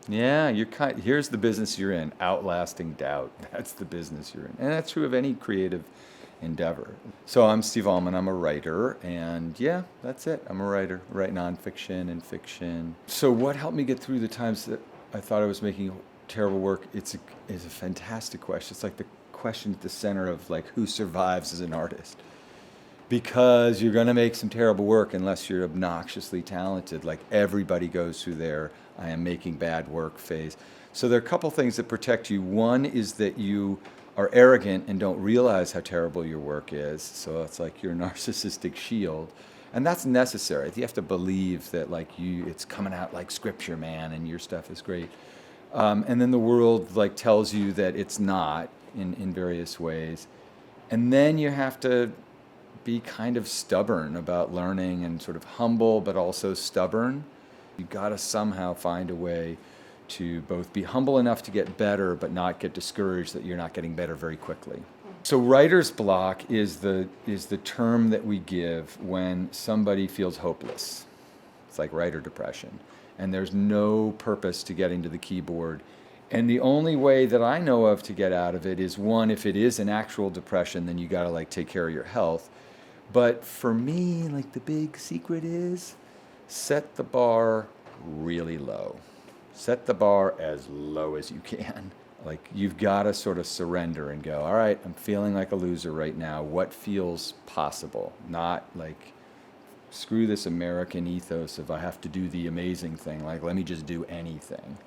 Yeah, here's the business you're in, outlasting doubt. That's the business you're in. And that's true of any creative endeavor. So I'm Steve Almond, I'm a writer, and yeah, that's it. I'm a writer, write nonfiction and fiction. So what helped me get through the times that I thought I was making terrible work? It's a fantastic question. It's like the question at the center of like who survives as an artist. Because you're going to make some terrible work unless you're obnoxiously talented. Like everybody goes through their I am making bad work phase. So there are a couple things that protect you. One is that you are arrogant and don't realize how terrible your work is. So it's like your narcissistic shield. And that's necessary. You have to believe that like it's coming out like scripture, man, and your stuff is great. And then the world like tells you that it's not in various ways. And then you have to be kind of stubborn about learning and sort of humble, but also stubborn. You've got to somehow find a way to both be humble enough to get better, but not get discouraged that you're not getting better very quickly. So writer's block is the term that we give when somebody feels hopeless. It's like writer depression. And there's no purpose to getting to the keyboard. And the only way that I know of to get out of it is, one, if it is an actual depression, then you got to like take care of your health. But for me, like the big secret is set the bar really low. Set the bar as low as you can. Like you've got to sort of surrender and go, all right, I'm feeling like a loser right now. What feels possible? Not like screw this American ethos of I have to do the amazing thing. Like let me just do anything.